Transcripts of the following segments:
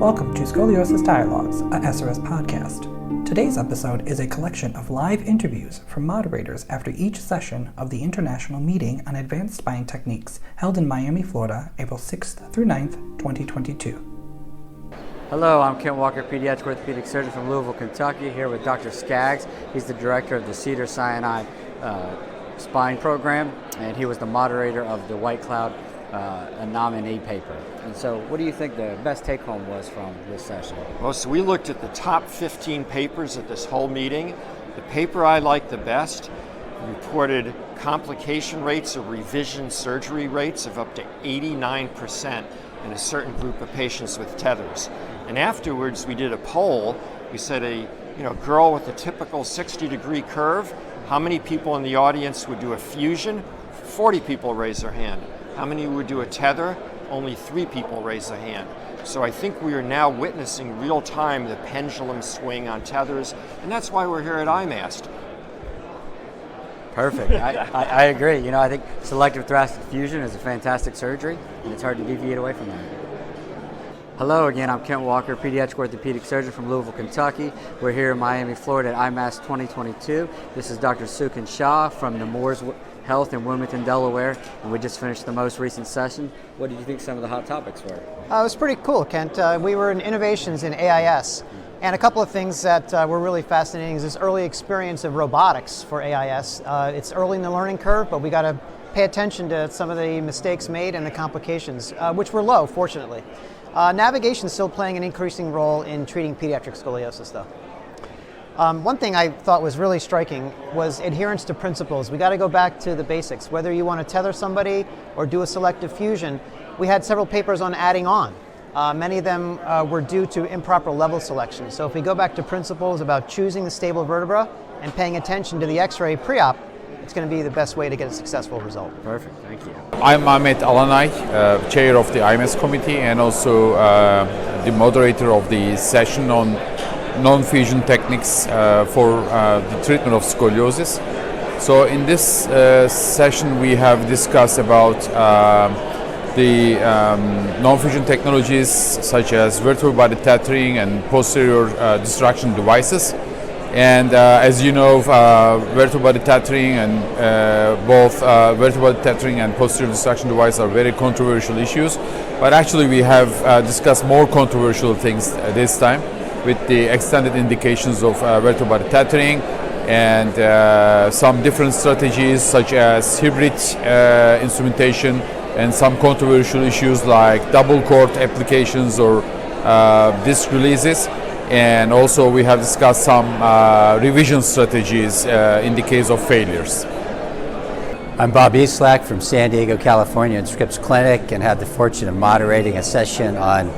Welcome to Scoliosis Dialogues, a SRS podcast. Today's episode is a collection of live interviews from moderators after each session of the International Meeting on Advanced Spine Techniques held in Miami, Florida, April 6th through 9th, 2022. Hello, I'm Kent Walker, pediatric orthopedic surgeon from Louisville, Kentucky, here with Dr. Skaggs. He's the director of the Cedars-Sinai spine program, and he was the moderator of the White Cloud a nominee paper. And so what do you think the best take home was from this session? Well, so we looked at the top 15 papers at this whole meeting. The paper I liked the best reported complication rates or revision surgery rates of up to 89% in a certain group of patients with tethers. And afterwards we did a poll. We said a girl with a typical 60-degree curve, how many people in the audience would do a fusion? 40 people raised their hand. How many would do a tether? Only 3 people raised their hand. So I think we are now witnessing real time the pendulum swing on tethers, and that's why we're here at IMAST. Perfect. I agree. I think selective thoracic fusion is a fantastic surgery, and it's hard to deviate away from that. Hello again, I'm Kent Walker, pediatric orthopedic surgeon from Louisville, Kentucky. We're here in Miami, Florida at IMAST 2022. This is Dr. Sukin Shah from the Moores Health in Wilmington, Delaware, and we just finished the most recent session. What did you think some of the hot topics were? It was pretty cool, Kent. We were in innovations in AIS, and a couple of things that were really fascinating is this early experience of robotics for AIS. It's early in the learning curve, but we got to pay attention to some of the mistakes made and the complications, which were low, fortunately. Navigation is still playing an increasing role in treating pediatric scoliosis, though. One thing I thought was really striking was adherence to principles. We got to go back to the basics. Whether you want to tether somebody or do a selective fusion, we had several papers on adding on. Many of them were due to improper level selection. So if we go back to principles about choosing the stable vertebra and paying attention to the x-ray pre-op, it's going to be the best way to get a successful result. Perfect, thank you. I'm Ahmet Alanay, chair of the IMAST committee and also the moderator of the session on non-fusion techniques for the treatment of scoliosis. So in this session we have discussed about the non-fusion technologies such as vertebral body tethering and posterior distraction devices. And as you know, vertebral body tethering and both vertebral body tethering and posterior distraction devices are very controversial issues. But actually we have discussed more controversial things this time, with the extended indications of vertebral body tethering and some different strategies such as hybrid instrumentation and some controversial issues like double cord applications or disc releases. And also we have discussed some revision strategies in the case of failures. I'm Bob Easlack from San Diego, California in Scripps Clinic, and had the fortune of moderating a session on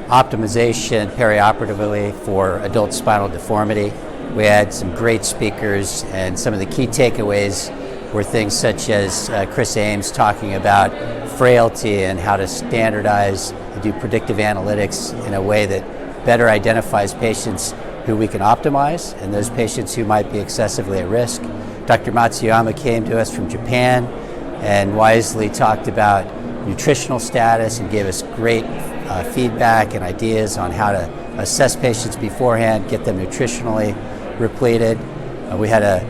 optimization perioperatively for adult spinal deformity. We had some great speakers, and some of the key takeaways were things such as Chris Ames talking about frailty and how to standardize and do predictive analytics in a way that better identifies patients who we can optimize and those patients who might be excessively at risk. Dr. Matsuyama came to us from Japan and wisely talked about nutritional status and gave us great feedback and ideas on how to assess patients beforehand, get them nutritionally repleted. We had a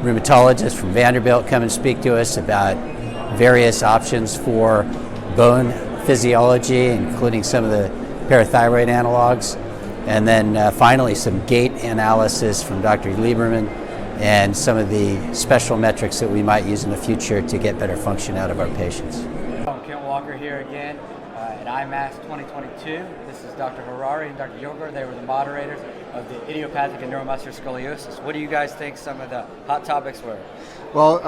rheumatologist from Vanderbilt come and speak to us about various options for bone physiology, including some of the parathyroid analogs. And then finally some gait analysis from Dr. Lieberman and some of the special metrics that we might use in the future to get better function out of our patients. I'm Kent Walker here again at IMAST 2022. This is Dr. Harari and Dr. Yoger. They were the moderators of the idiopathic and neuromuscular scoliosis. What do you guys think some of the hot topics were? Well,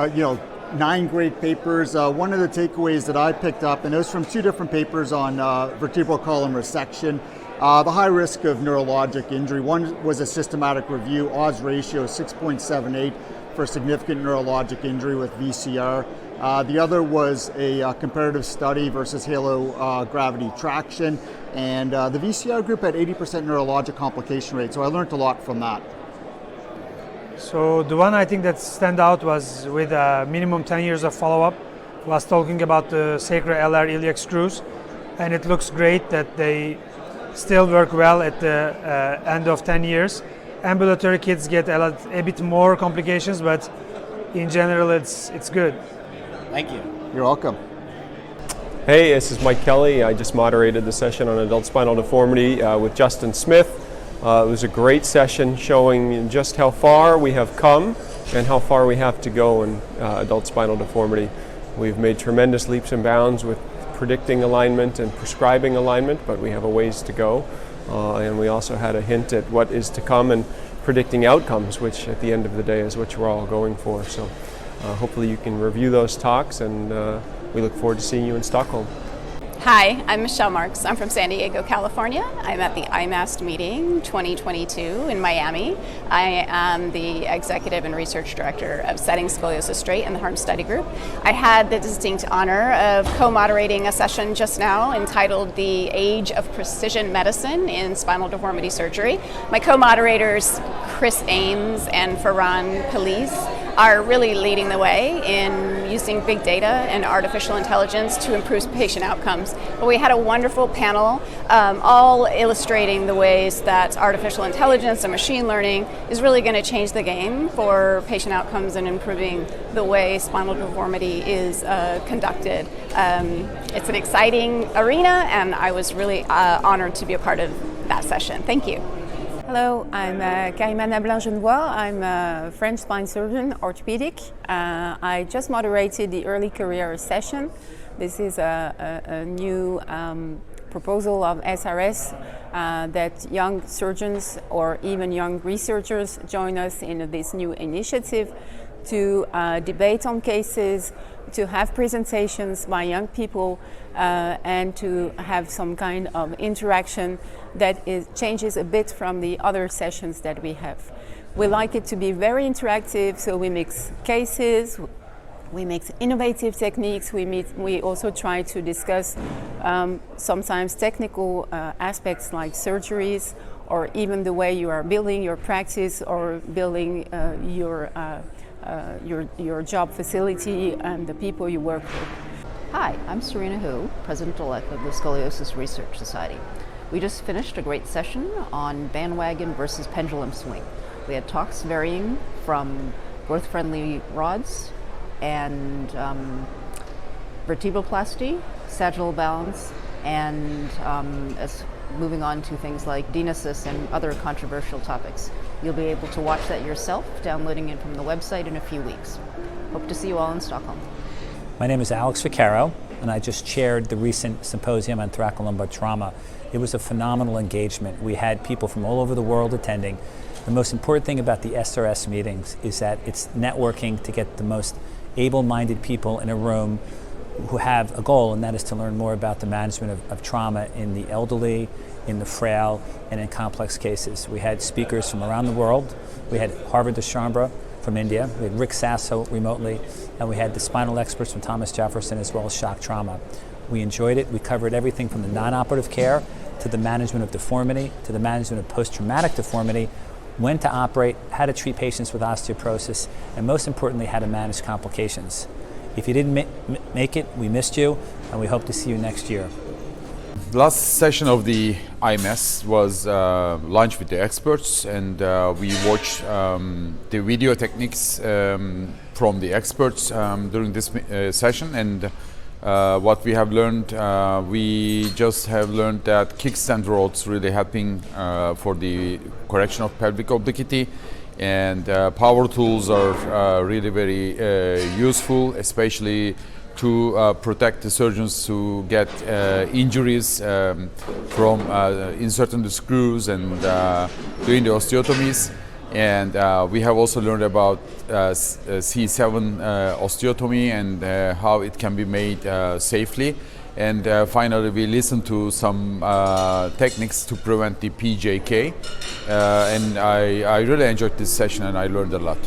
9 great papers. One of the takeaways that I picked up, and it was from 2 different papers on vertebral column resection, the high risk of neurologic injury. One was a systematic review, odds ratio 6.78 for significant neurologic injury with VCR. The other was a comparative study versus halo gravity traction, and the VCR group had 80% neurologic complication rate, so I learned a lot from that. So the one I think that stand out was with minimum 10 years of follow-up, was talking about the sacral LR iliac screws, and it looks great that they still work well at the end of 10 years. Ambulatory kids get a bit more complications, but in general, it's good. Thank you. You're welcome. Hey, this is Mike Kelly. I just moderated the session on adult spinal deformity with Justin Smith. It was a great session showing just how far we have come and how far we have to go in adult spinal deformity. We've made tremendous leaps and bounds with predicting alignment and prescribing alignment, but we have a ways to go. And we also had a hint at what is to come and predicting outcomes, which at the end of the day is what we're all going for. So hopefully you can review those talks, and we look forward to seeing you in Stockholm. Hi, I'm Michelle Marks. I'm from San Diego, California. I'm at the IMAST meeting 2022 in Miami. I am the Executive and Research Director of Setting Scoliosis Straight in the Harm Study Group. I had the distinct honor of co-moderating a session just now entitled The Age of Precision Medicine in Spinal Deformity Surgery. My co-moderators, Chris Ames and Farhan Police, are really leading the way in using big data and artificial intelligence to improve patient outcomes. But we had a wonderful panel, all illustrating the ways that artificial intelligence and machine learning is really going to change the game for patient outcomes and improving the way spinal deformity is conducted. It's an exciting arena, and I was really honored to be a part of that session. Thank you. Hello, I'm Karimana Blanc-Genevois. I'm a French spine surgeon, orthopedic. I just moderated the early career session. This is a new proposal of SRS that young surgeons or even young researchers join us in this new initiative to debate on cases, to have presentations by young people, and to have some kind of interaction that changes a bit from the other sessions that we have. We like it to be very interactive, so we mix cases, we mix innovative techniques, we also try to discuss sometimes technical aspects like surgeries, or even the way you are building your practice or building your job facility and the people you work with. Hi, I'm Serena Hu, President-elect of the Scoliosis Research Society. We just finished a great session on bandwagon versus pendulum swing. We had talks varying from growth-friendly rods and vertebroplasty, sagittal balance, and as moving on to things like denesis and other controversial topics. You'll be able to watch that yourself, downloading it from the website in a few weeks. Hope to see you all in Stockholm. My name is Alex Vaccaro, and I just chaired the recent symposium on thoracolumbar trauma. It was a phenomenal engagement. We had people from all over the world attending. The most important thing about the SRS meetings is that it's networking to get the most able-minded people in a room who have a goal, and that is to learn more about the management of trauma in the elderly, in the frail, and in complex cases. We had speakers from around the world. We had Harvard Dushanbe from India, we had Rick Sasso remotely, and we had the spinal experts from Thomas Jefferson, as well as shock trauma. We enjoyed it. We covered everything from the non-operative care to the management of deformity, to the management of post-traumatic deformity, when to operate, how to treat patients with osteoporosis, and most importantly, how to manage complications. If you didn't make it, we missed you, and we hope to see you next year. The last session of the IMAST was launched with the experts, and we watched the video techniques from the experts during this session. And what we have learned, we just have learned that kickstand rods really helping for the correction of pelvic obliquity, and power tools are really very useful, especially to protect the surgeons who get injuries from inserting the screws and doing the osteotomies. And we have also learned about C7 osteotomy and how it can be made safely. And finally, we listened to some techniques to prevent the PJK. And I really enjoyed this session, and I learned a lot.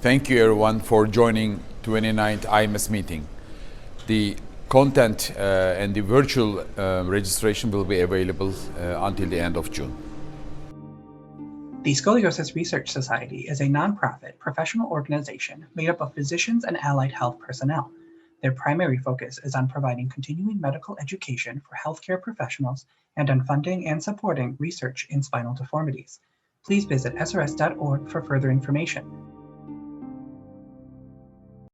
Thank you, everyone, for joining 29th IMAST meeting. The content and the virtual registration will be available until the end of June. The Scoliosis Research Society is a nonprofit professional organization made up of physicians and allied health personnel. Their primary focus is on providing continuing medical education for healthcare professionals and on funding and supporting research in spinal deformities. Please visit srs.org for further information.